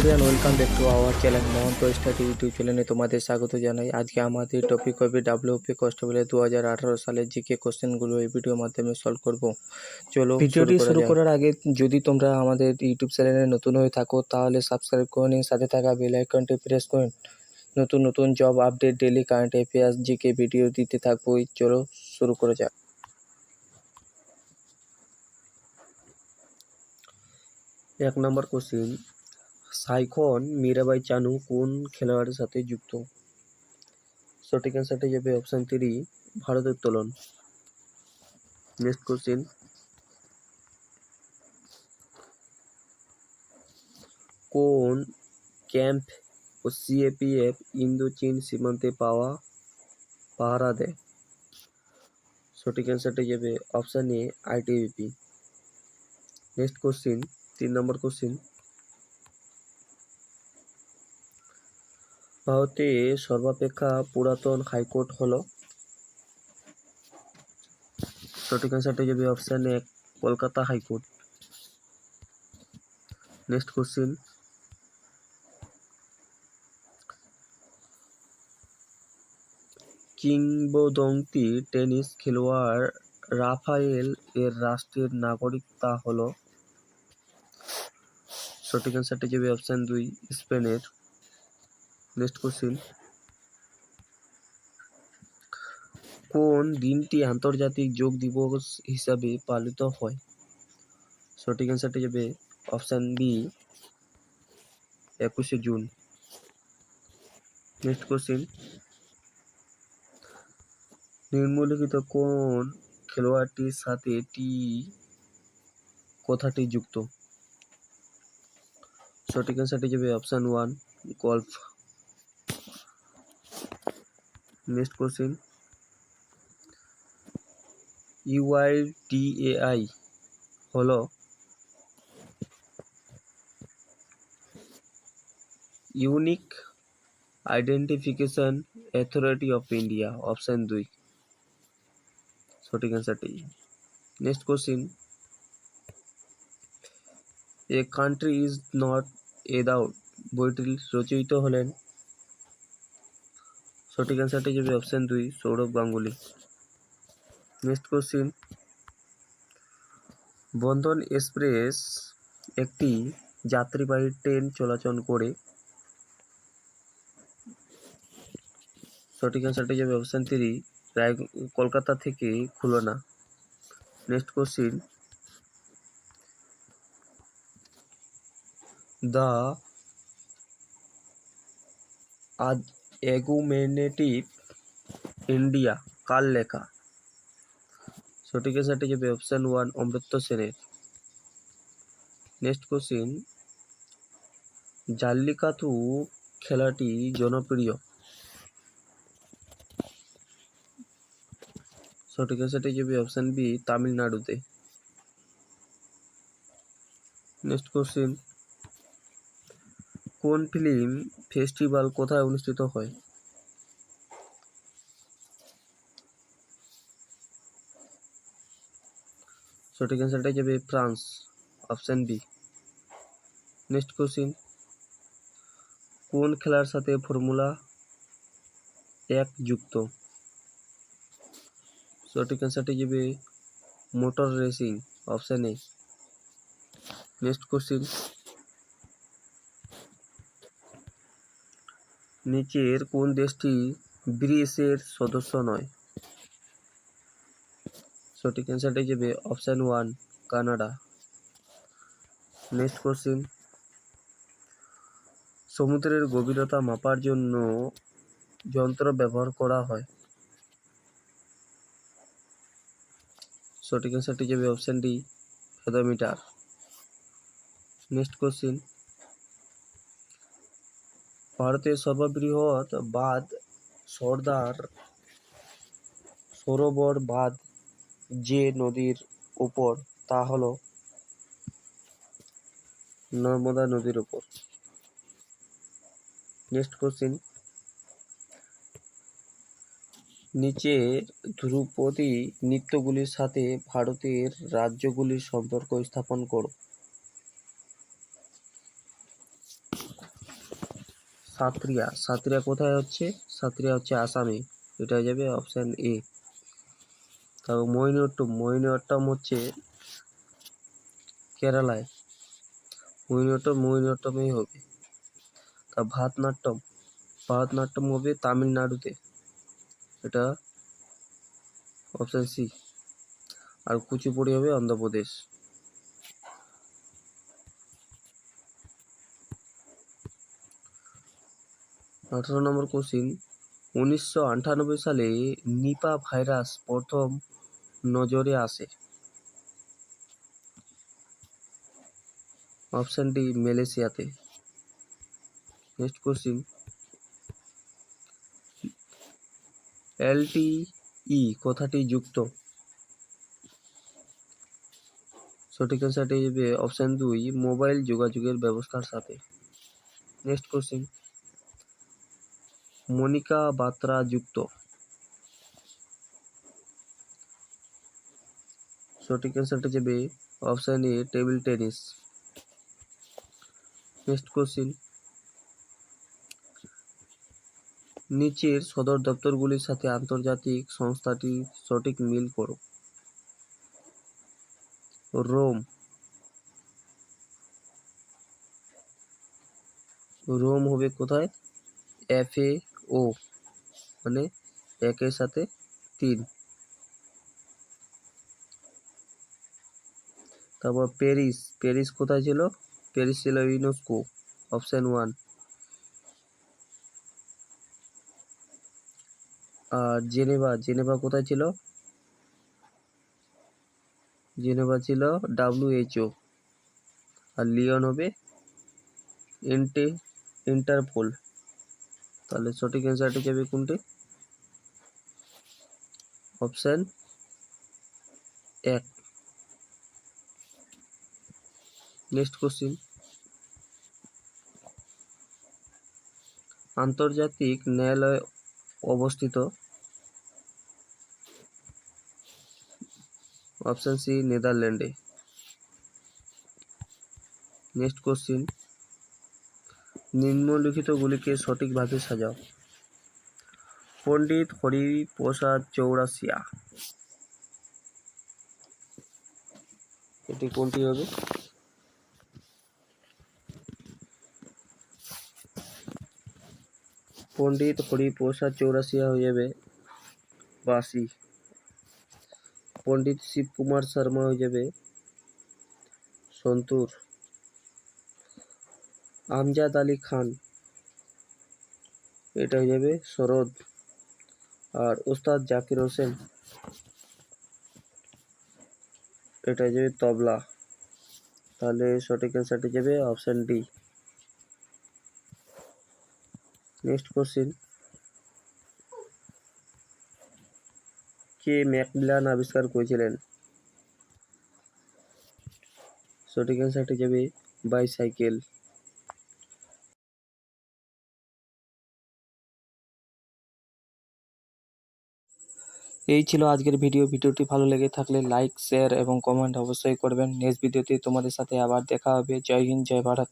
Everyone, welcome back to our channel Mahanta study YouTube চ্যানেলে তোমাদের স্বাগত জানাই। আজকে আমাদের টপিক হবে ডাব্লিউপি কনস্টেবলের 2018 সালের জিকে কোশ্চেনগুলো এই ভিডিওর মাধ্যমে সলভ করব। চলো ভিডিওটি শুরু করার আগে যদি তোমরা আমাদের ইউটিউব চ্যানেলে নতুন হয়ে থাকো তাহলে সাবস্ক্রাইব করে নিন, সাথে থাকা বেল আইকনটি প্রেস করুন। নতুন নতুন job update, daily current affairs, GK video দিতে থাকবোই। চলো শুরু করা যাক। 1 নম্বর কোশ্চিন, সাইখন মীরাবাই চানু কোন খেলোয়াড়ের সাথে যুক্ত? সঠিক অ্যান্সারটি যাবে অপশান 3, ভারোত্তোলন। নেক্সট কোশ্চিন, কোন ক্যাম্প ও সিএপিএফ ইন্দো চীন সীমান্তে পাহারা দেয়? সঠিক অ্যান্সারটি যাবে option A, ITBP. Next question, 3 number question, ভারতে সর্বাপেক্ষা পুরাতন হাইকোর্ট হলো? সঠিক অ্যান্সারটি যাবে option A, Kolkata high court. Next question, কিংবদন্তি টেনিস খেলোয়াড় রাফায়েল এর রাষ্ট্রের নাগরিকতা হলো? সঠিক অ্যান্সারটি যাবে অপশান 2, স্পেনের। নেক্সট কোশ্চিন, কোন দিনটি আন্তর্জাতিক যোগ দিবস হিসাবে পালিত হয়? সঠিক অ্যান্সারটি যাবে অপশান বি, 21শে জুন। নেক্সট কোশ্চিন, নিম্নলিখিত কোন খেলোয়াড়টির সাথে টি কথাটি যুক্ত? সঠিক অ্যান্সারটি যাবে option 1, golf. Next question, UIDAI হলো? Unique identification authority of India, option 2, সঠিক অ্যান্সারটি। Next question, a country is not এদাউট বইটির রচয়িত হলেন? সঠিক অ্যান্সারটি যাবে option 2, Sourav Ganguly. Next question, Bandhan express একটি যাত্রীবাহী ট্রেন চলাচল করে? সঠিক অ্যান্সারটি যাবে অপশান 3, কলকাতা থেকে Khulna. Next question, the argumentative India কার লেখা? সঠিক অ্যান্সারটি যাবে অপশান 1, অমর্ত্য সেনের। নেক্সট কোশ্চিন, জাল্লিকাট্টু খেলাটি জনপ্রিয়? সঠিক অ্যান্সারটি যাবে অপশান বি, তামিলনাড়ুতে। নেক্সট কোশ্চিন, কোন ফিল্ম ফেস্টিভ্যাল কোথায় অনুষ্ঠিত হয়? সঠিক অ্যান্সারটা যাবে France, option B. Next question, কোন খেলার সাথে ফর্মুলা 1 যুক্ত? সঠিক অ্যান্সারটি যাবে motor racing, option A. Next question, নিচের কোন দেশটি ব্রিক্সের সদস্য নয়? সঠিক অ্যান্সারটি যাবে অপশান 1, কানাডা। নেক্সট কোশ্চিন, সমুদ্রের গভীরতা মাপার জন্য যন্ত্র ব্যবহার করা হয়? সঠিক অ্যান্সারটি যাবে অপশান ডি, ফেদোমিটার। নেক্সট কোশ্চিন, ভারতের সর্ববৃহৎ বাঁধ সর্দার সরোবর বাঁধ যে নদীর উপর, তা হল নর্মদা নদীর উপর। নেক্সট কোশ্চিন, নিচের ধ্রুপদী নৃত্যগুলির সাথে ভারতের রাজ্যগুলির সম্পর্ক স্থাপন করো। সাতরিয়া। সাতরিয়া কোথায় হচ্ছে? সাতরিয়া হচ্ছে আসামে, এটা হয়ে যাবে অপশান এ। তারপর মোহিনীঅট্টম। মোহিনীঅট্টম হচ্ছে কেরালায়। মোহিনীঅট্টমেই হবে। তা ভারতনাট্যম। ভারতনাট্যম হবে তামিলনাড়ুতে, এটা অপশান সি। আর কুচিপুড়ি হবে অন্ধ্রপ্রদেশ। 18 নম্বর কোশ্চিন, 1998 সালে নিপা ভাইরাস প্রথম নজরে আসে। অপশান ডি মালয়েশিয়াতে। নেক্সট কোশ্চিন, এলটিই কথাটি যুক্ত। সঠিক অ্যান্সারটি হবে অপশান 2 মোবাইল যোগাযোগের ব্যবস্থার সাথে। নেক্সট কোশ্চিন, মনিকা বাত্রা যুক্ত। সঠিক অ্যান্সারটি হবে option A table tennis. Next question, নিচের সদর দপ্তরগুলির সাথে আন্তর্জাতিক সংস্থাটি সঠিক মিল করো। রোম। রোম হবে কোথায়? FAO, মানে একের সাথে 3। তারপর প্যারিস। প্যারিস কোথায় ছিল? প্যারিস ছিল ইউনেস্কো, অপশান 1। আর জেনেভা। জেনেভা কোথায় ছিল? জেনেভা ছিল WHO। আর লিওন হবে ইন্টারপোল। তাহলে সঠিক অ্যান্সারটি যাবে কোনটি? অপশান 1। নেক্সট কোশ্চিন, আন্তর্জাতিক ন্যায়ালয় অবস্থিত। অপশান সি নেদারল্যান্ডে। নেক্সট কোশ্চিন, নিম্নলিখিতগুলিকে সঠিকভাবে সাজাও। পণ্ডিত হরিপ্রসাদ চৌরাশিয়া, এটি কোনটি হবে? পণ্ডিত হরিপ্রসাদ চৌরাশিয়া হয়ে যাবে বাসি। পণ্ডিত শিবকুমার শর্মা হয়ে যাবে সন্তুর। আমজাদ আলী খান, এটা হয়ে যাবে শরৎ। আর ওস্তাদ জাকির হোসেন, এটা হয়ে যাবে তবলা। তাহলে সঠিক অ্যান্সারটি যাবে অপশান ডি। নেক্সট কোশ্চিন, কে ম্যাকমিলান আবিষ্কার করেছিলেন? সঠিক অ্যান্সারটি যাবে বাইসাইকেল। এই ছিল আজকের ভিডিও। ভিডিওটি ভালো লেগে থাকলে লাইক, শেয়ার এবং কমেন্ট অবশ্যই করবেন। নেক্সট ভিডিওতে তোমাদের সাথে আবার দেখা হবে। জয় হিন্দ, জয় ভারত।